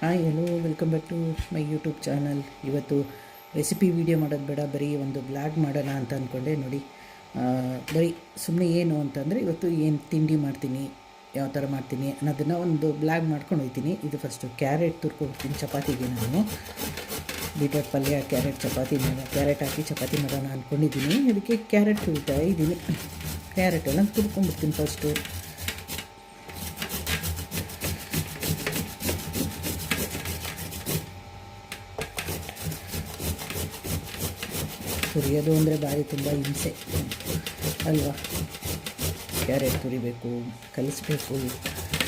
Hi hello welcome back to my YouTube channel. ಇವತ್ತು recipe video ಮಾಡೋದು ಬೇಡ, ಬರೀ ಒಂದು ಬ್ಲಾಗ್ ಮಾಡೋಣ ಅಂತ ಅಂದ್ಕೊಂಡೆ. ನೋಡಿ, ಬರೀ ಸುಮ್ಮನೆ ಏನು ಅಂತಂದರೆ ಇವತ್ತು ಏನು ತಿಂಡಿ ಮಾಡ್ತೀನಿ, ಯಾವ ಥರ ಮಾಡ್ತೀನಿ ಅನ್ನೋದನ್ನು ಒಂದು ಬ್ಲಾಗ್ ಮಾಡ್ಕೊಂಡು ಹೋಗ್ತೀನಿ. ಇದು ಫಸ್ಟು ಕ್ಯಾರೆಟ್ ತುರ್ಕೊಡ್ತೀನಿ ಚಪಾತಿಗೆ. ನಾನು ಬೀಟ್ರೋಟ್ ಪಲ್ಯ, ಕ್ಯಾರೆಟ್ ಹಾಕಿ ಚಪಾತಿ ಮಾಡೋಣ ಅಂದ್ಕೊಂಡಿದ್ದೀನಿ. ಅದಕ್ಕೆ ಕ್ಯಾರೆಟ್ ತುರಿತಾ ಇದ್ದೀನಿ. ಕ್ಯಾರೆಟೆಲ್ಲ ತುರ್ಕೊಂಡ್ಬಿಡ್ತೀನಿ ಫಸ್ಟು. ತುರಿಯೋದು ಅಂದರೆ ಬಾಯಿ ತುಂಬ ಹಿಂಸೆ ಅಲ್ವಾ. ಕ್ಯಾರೆಟ್ ತುರಿಬೇಕು, ಕಲಿಸ್ಬೇಕು.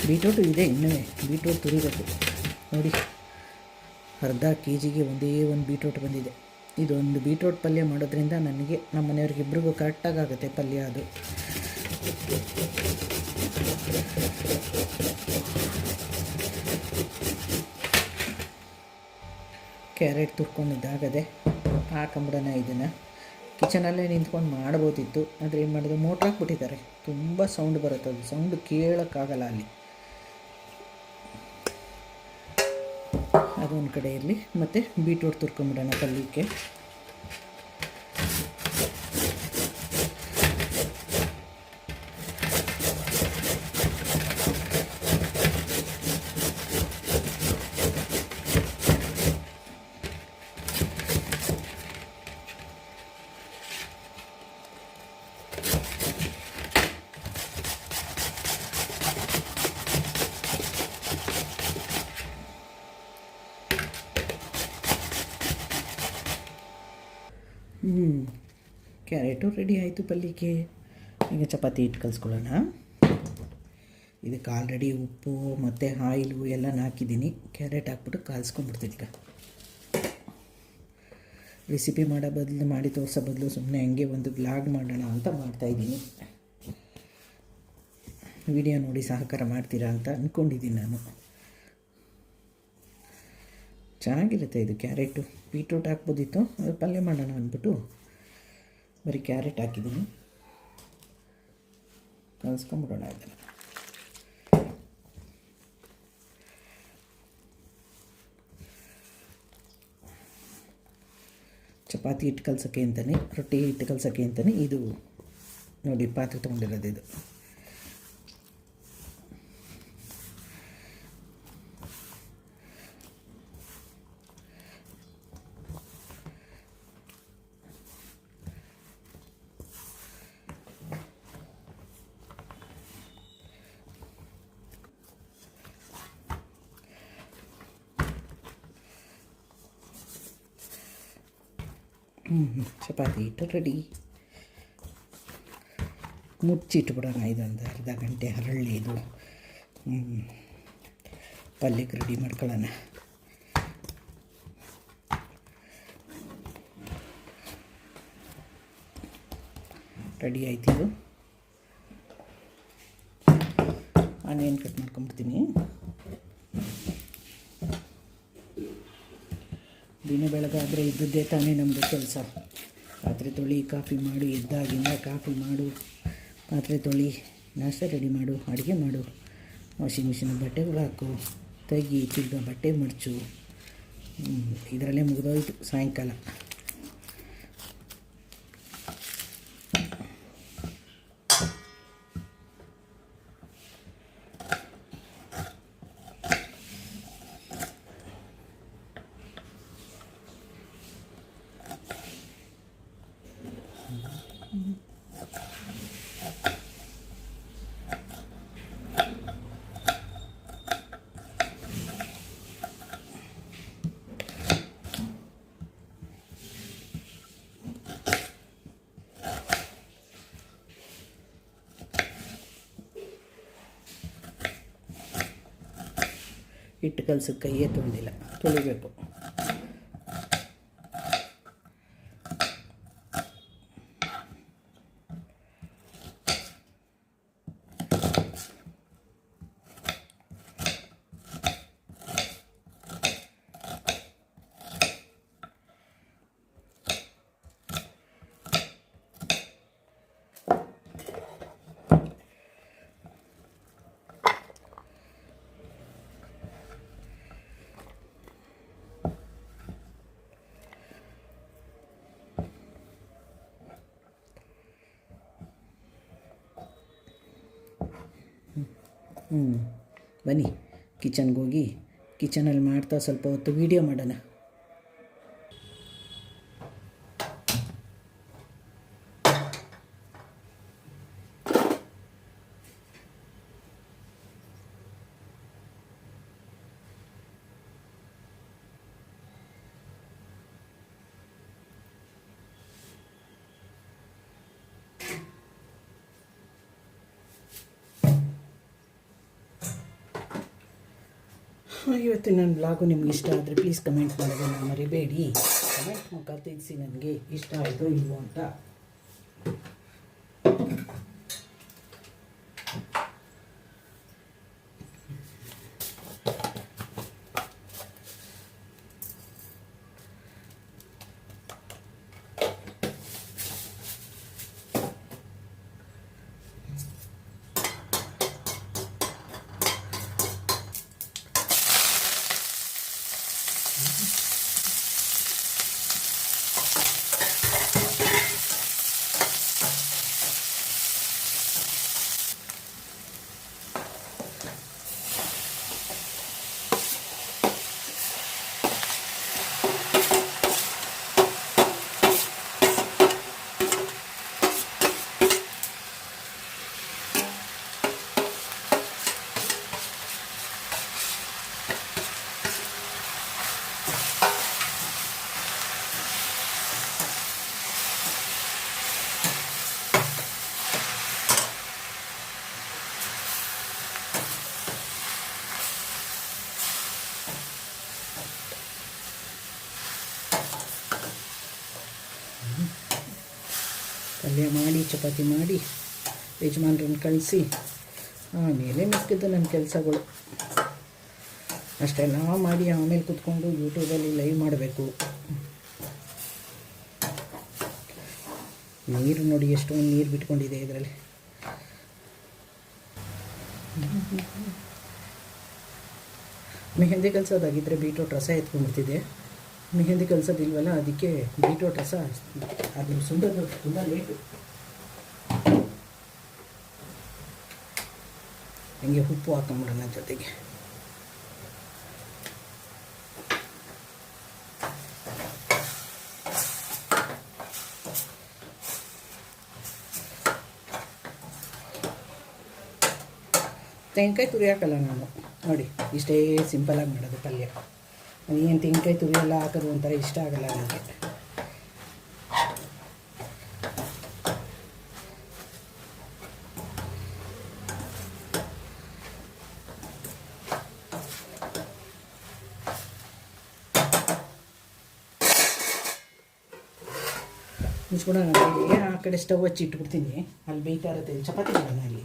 ಬೀಟ್ರೋಟು ಇದೆ, ಇನ್ನೂ ಬೀಟ್ರೋಟ್ ತುರಿಬೇಕು. ನೋಡಿ, ಅರ್ಧ ಕೆ.ಜಿಗೆ ಒಂದೇ ಒಂದು ಬೀಟ್ರೋಟ್ ಬಂದಿದೆ. ಇದೊಂದು ಬೀಟ್ರೋಟ್ ಪಲ್ಯ ಮಾಡೋದ್ರಿಂದ ನನಗೆ, ನಮ್ಮ ಮನೆಯವ್ರಿಗಿಬ್ರಿಗೂ ಕರೆಕ್ಟಾಗಿ ಆಗುತ್ತೆ ಪಲ್ಯ. ಅದು ಕ್ಯಾರೆಟ್ ತುರ್ಕೊಂಡಿದ್ದಾಗದೆ ಹಾಕೊಂಬಿಡೋಣ. ಇದನ್ನು ಕಿಚನಲ್ಲೇ ನಿಂತ್ಕೊಂಡು ಮಾಡ್ಬೋದಿತ್ತು, ಆದರೆ ಏನು ಮಾಡೋದು, ಮೋಟ್ರ್ ಹಾಕ್ಬಿಟ್ಟಿದ್ದಾರೆ. ತುಂಬ ಸೌಂಡ್ ಬರುತ್ತೆ, ಅದು ಸೌಂಡ್ ಕೇಳೋಕ್ಕಾಗಲ್ಲ ಅಲ್ಲಿ. ಅದೊಂದು ಕಡೆ ಇರಲಿ. ಮತ್ತು ಬೀಟ್ರೋಟ್ ತುರ್ಕೊಂಬಿಡೋಣ ಪಲ್ಯಕ್ಕೆ. ಕ್ಯಾರೆಟು ರೆಡಿ ಆಯಿತು ಪಲ್ಯಕ್ಕೆ. ಈಗ ಚಪಾತಿ ಹಿಟ್ಟು ಕಲಿಸ್ಕೊಳ್ಳೋಣ. ಇದಕ್ಕೆ ಆಲ್ರೆಡಿ ಉಪ್ಪು ಮತ್ತು ಆಯಿಲು ಎಲ್ಲ ಹಾಕಿದ್ದೀನಿ. ಕ್ಯಾರೆಟ್ ಹಾಕ್ಬಿಟ್ಟು ಕಾಲ್ಸ್ಕೊಂಡ್ಬಿಡ್ತೀನಿ. ಈಗ ರೆಸಿಪಿ ಮಾಡಿ ತೋರಿಸೋ ಬದಲು ಸುಮ್ಮನೆ ಹಂಗೆ ಒಂದು ಬ್ಲಾಗ್ ಮಾಡೋಣ ಅಂತ ಮಾಡ್ತಾಯಿದ್ದೀನಿ. ವಿಡಿಯೋ ನೋಡಿ ಸಹಕಾರ ಮಾಡ್ತೀರಾ ಅಂತ ಅಂದ್ಕೊಂಡಿದ್ದೀನಿ ನಾನು. ಚೆನ್ನಾಗಿರುತ್ತೆ ಇದು ಕ್ಯಾರೆಟು. ಬೀಟ್ರೂಟ್ ಹಾಕ್ಬೋದಿತ್ತು, ಅದು ಪಲ್ಯ ಮಾಡೋಣ ಅಂದ್ಬಿಟ್ಟು ಬರೀ ಕ್ಯಾರೆಟ್ ಹಾಕಿದ್ದೀನಿ. ಕಲಿಸ್ಕೊಂಬಿಡೋಣ ಇದನ್ನು. ಚಪಾತಿ ಹಿಟ್ಟು ಕಲ್ಸೋಕ್ಕೆ ಅಂತಲೇ, ರೊಟ್ಟಿ ಹಿಟ್ಟು ಕಲ್ಸೋಕ್ಕೆ ಅಂತಲೇ ಇದು ನೋಡಿ ಪಾತ್ರೆ ತೊಗೊಂಡಿರೋದು ಇದು. ಚಪಾತಿ ಹಿಟ್ಟು ರೆಡಿ. ಮುಚ್ಚಿಟ್ಬಿಡೋಣ ಇದೊಂದು ಅರ್ಧ ಗಂಟೆ ಹರಳಿ. ಇದು ಪಲ್ಯಕ್ಕೆ ರೆಡಿ ಮಾಡ್ಕೊಳ್ಳೋಣ. ರೆಡಿ ಆಯ್ತು. ಇದು ಆನಿಯನ್ ಕಟ್ ಮಾಡ್ಕೊಂಬಿಡ್ತೀನಿ. ದಿನ ಬೆಳಗಾದರೆ ಇದ್ದದ್ದೇ ತಾನೇ ನಮ್ಮದು ಕೆಲಸ. ಪಾತ್ರೆ ತೊಳಿ, ಕಾಫಿ ಮಾಡು, ಎದ್ದಾಗಿಂದ ಕಾಫಿ ಮಾಡು, ಪಾತ್ರೆ ತೊಳಿ, ನಾಷ್ಟ ರೆಡಿ ಮಾಡು, ಅಡುಗೆ ಮಾಡು, ವಾಷಿಂಗ್ ಮಿಷಿನ್ ಬಟ್ಟೆಗಳು ಹಾಕು, ತೆಗಿ, ತಿರ್ಗ ಬಟ್ಟೆ ಮಡಚು. ಇದರಲ್ಲೇ ಮುಗಿದೋಯ್ತು ಸಾಯಂಕಾಲ. ಹಿಟ್ಟು ಕಲ್ಸಕ್ಕೆ ಕೈಯೇ ತೊಳೆದಿಲ್ಲ, ತೊಳಿಬೇಕು. ಬನ್ನಿ ಕಿಚನ್ಗೆ ಹೋಗಿ ಕಿಚನಲ್ಲಿ ಮಾಡ್ತಾ ಸ್ವಲ್ಪ ಹೊತ್ತು ವೀಡಿಯೋ ಮಾಡೋಣ. ಇವತ್ತಿನ ನನ್ನ ಬ್ಲಾಗು ನಿಮ್ಗೆ ಇಷ್ಟ ಆದರೆ ಪ್ಲೀಸ್ ಕಮೆಂಟ್ ಮಾಡೋದನ್ನು ಮರಿಬೇಡಿ. ಕಮೆಂಟ್ ಮುಖ ತಿಳಿಸಿ ನನಗೆ ಇಷ್ಟ ಆಯಿತು ಇಲ್ವೋ ಅಂತ. ಪಲ್ಯ ಮಾಡಿ ಚಪಾತಿ ಮಾಡಿ ಯಜಮಾನ್ರನ್ನ ಕಳಿಸಿ ಆಮೇಲೆ ಮಿಕ್ಕಿದ್ದು ನನ್ನ ಕೆಲಸಗಳು ಅಷ್ಟೆಲ್ಲ ಮಾಡಿ ಆಮೇಲೆ ಕೂತ್ಕೊಂಡು ಯೂಟ್ಯೂಬಲ್ಲಿ ಲೈವ್ ಮಾಡಬೇಕು. ನೀರು ನೋಡಿ ಎಷ್ಟೊಂದು ನೀರು ಬಿಟ್ಕೊಂಡಿದೆ ಇದರಲ್ಲಿ. ಮೆಹಂದಿ ಕಲಿಸೋದಾಗಿದ್ದರೆ ಬೀಟ್ರೋಟ್ ರಸ ಎತ್ಕೊಂಡ್ಬಿಡ್ತಿದೆ. ಮೆಹಂದಿ ಕಲಿಸೋದಿಲ್ವಲ್ಲ, ಅದಕ್ಕೆ ಬೀಟ್ರೋಟ್ ರಸ ಅದು ಸುಂದರ ತುಂಬ ಲೇಟು. ಹಂಗೆ ಉಪ್ಪು ಹಾಕೊಂಬಿಡೋಣ ಜೊತೆಗೆ. ತೆಂಗಿನಕಾಯಿ ತುರಿ ಹಾಕಲ್ಲ ನಾನು, ನೋಡಿ ಇಷ್ಟೇ ಸಿಂಪಲಾಗಿ ಮಾಡೋದು ಪಲ್ಯ. ಏನು ತೆಂಗಿನಕಾಯಿ ತುರಿ ಎಲ್ಲ ಹಾಕೋದು ಒಂಥರ ಇಷ್ಟ ಆಗಲ್ಲ ನನಗೆ. ಮುಚ್ಬಿಡೋಣ, ಆ ಕಡೆ ಸ್ಟವ್ ಹಚ್ಚಿ ಇಟ್ಬಿಡ್ತೀನಿ, ಅಲ್ಲಿ ಬೇಯ್ತಾ ಇರುತ್ತೆ. ಚಪಾತಿ ಮಾಡೋಣ ಅಲ್ಲಿ.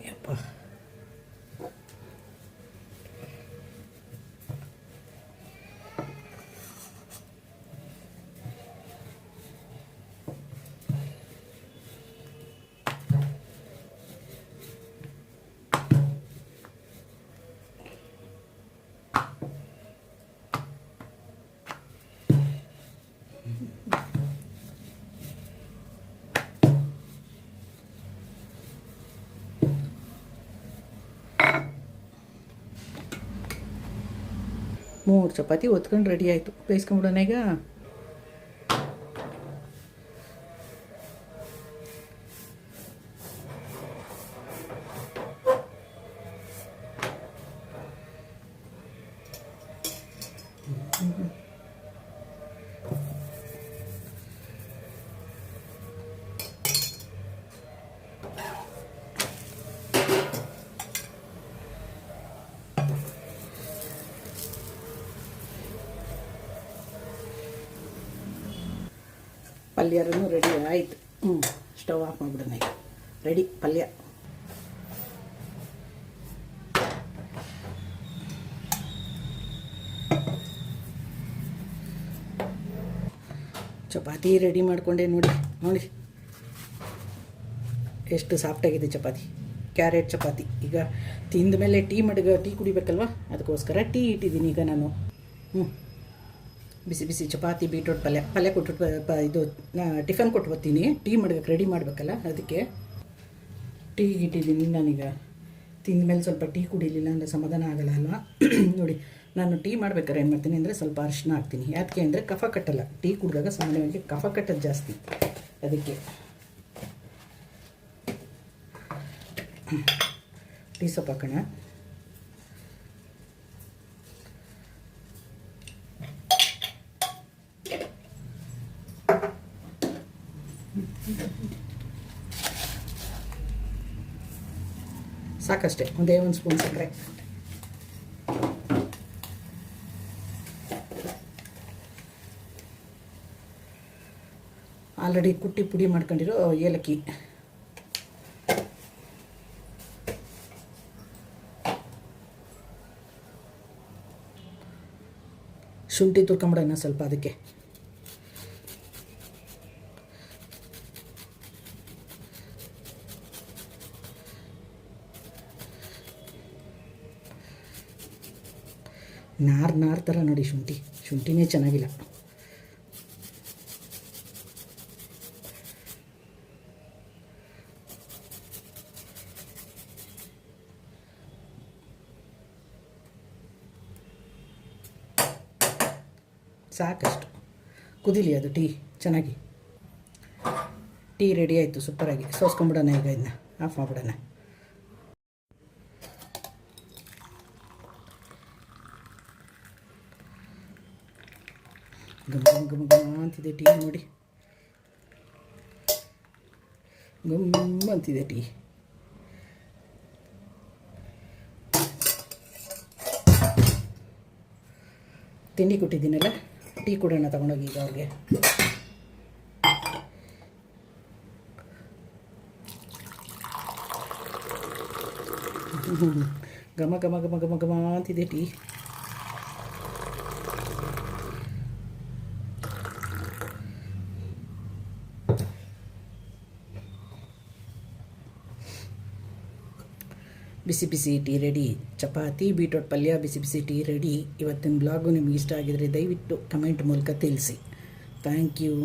ಯಪ್ಪ, ಮೂರು ಚಪಾತಿ ಒತ್ಕೊಂಡು ರೆಡಿ ಆಯಿತು. ಬೇಯಿಸ್ಕೊಂಬಿಡೋಣ ಈಗ. ಪಲ್ಯರೂ ರೆಡಿ ಆಯಿತು. ಸ್ಟವ್ ಆಫ್ ಮಾಡಿಬಿಡೋಣ. ಈಗ ರೆಡಿ ಪಲ್ಯ. ಚಪಾತಿ ರೆಡಿ ಮಾಡಿಕೊಂಡೆ ನೋಡಿ ಎಷ್ಟು ಸಾಫ್ಟಾಗಿದೆ ಚಪಾತಿ, ಕ್ಯಾರೆಟ್ ಚಪಾತಿ. ಈಗ ತಿಂದ ಮೇಲೆ ಟೀ ಕುಡಿಬೇಕಲ್ವ, ಅದಕ್ಕೋಸ್ಕರ ಟೀ ಇಟ್ಟಿದ್ದೀನಿ ಈಗ ನಾನು. ಬಿಸಿ ಬಿಸಿ ಚಪಾತಿ, ಬೀಟ್ರೋಟ್ ಪಲ್ಯ ಕೊಟ್ಟು ಇದು ಟಿಫನ್ ಕೊಟ್ಟು ಬರ್ತೀನಿ. ಟೀ ಮಾಡೋಕ್ಕೆ ರೆಡಿ ಮಾಡಬೇಕಲ್ಲ, ಅದಕ್ಕೆ ಟೀಗೆ ಇಟ್ಟಿದ್ದೀನಿ ನಾನೀಗ. ತಿಂದ ಮೇಲೆ ಸ್ವಲ್ಪ ಟೀ ಕುಡಿಲಿಲ್ಲ ಅಂದರೆ ಸಮಾಧಾನ ಆಗಲ್ಲ ಅಲ್ವಾ. ನೋಡಿ, ನಾನು ಟೀ ಮಾಡ್ಬೇಕಾದ್ರೆ ಏನು ಮಾಡ್ತೀನಿ ಅಂದರೆ ಸ್ವಲ್ಪ ಅರಿಶಿನ ಹಾಕ್ತೀನಿ. ಯಾಕೆ ಅಂದರೆ ಕಫ ಕಟ್ಟಲ್ಲ. ಟೀ ಕುಡಿದಾಗ ಸಾಮಾನ್ಯವಾಗಿ ಕಫ ಕಟ್ಟೋದು ಜಾಸ್ತಿ, ಅದಕ್ಕೆ ಟೀ ಸೊಪ್ಪು ಹಾಕೋಣ. ಸಾಕಷ್ಟೇ, ಒಂದೇ ಒಂದು ಸ್ಪೂನ್ ಸಕ್ಕರೆ. ಆಲ್ರೆಡಿ ಕುಟ್ಟಿ ಪುಡಿ ಮಾಡ್ಕೊಂಡಿರೋ ಏಲಕ್ಕಿ, ಶುಂಠಿ ತುರ್ಕೊಂಬಿಡೋಣ ಸ್ವಲ್ಪ ಅದಕ್ಕೆ. ನಾರು ಥರ ನೋಡಿ, ಶುಂಠಿನೇ ಚೆನ್ನಾಗಿಲ್ಲ. ಸಾಕಷ್ಟು ಕುದೀಲಿ ಅದು ಟೀ ಚೆನ್ನಾಗಿ. ಟೀ ರೆಡಿ ಆಯಿತು ಸೂಪರಾಗಿ. ಸೋಸ್ಕೊಂಬಿಡೋಣ ಈಗ, ಇದನ್ನ ಆಫ್ ಮಾಡಿಬಿಡೋಣ. ಘಮ ಅಂತಿದೆ ಟೀ ನೋಡಿ, ಗಮ್ಮ ಅಂತಿದೆ ಟೀ. ತಿಂಡಿ ಕೊಟ್ಟಿದ್ದೀನಲ್ಲ, ಟೀ ಕೊಡೋಣ ತಗೊಂಡೋಗಿ ಈಗ ಅವ್ರಿಗೆ. ಘಮ ಘಮ ಘಮ ಘಮ ಘಮ ಅಂತಿದೆ ಟೀ. ಬಿಸಿ ಬಿಸಿ ಟೀ ರೆಡಿ. ಚಪಾತಿ, ಬೀಟ್ರೋಟ್ ಪಲ್ಯ, ಬಿಸಿ ಬಿಸಿ ಟೀ ರೆಡಿ. ಇವತ್ತಿನ ಬ್ಲಾಗು ನಿಮ್ಗೆ ಇಷ್ಟ ಆಗಿದರೆ ದಯವಿಟ್ಟು ಕಮೆಂಟ್ ಮೂಲಕ ತಿಳಿಸಿ. Thank you.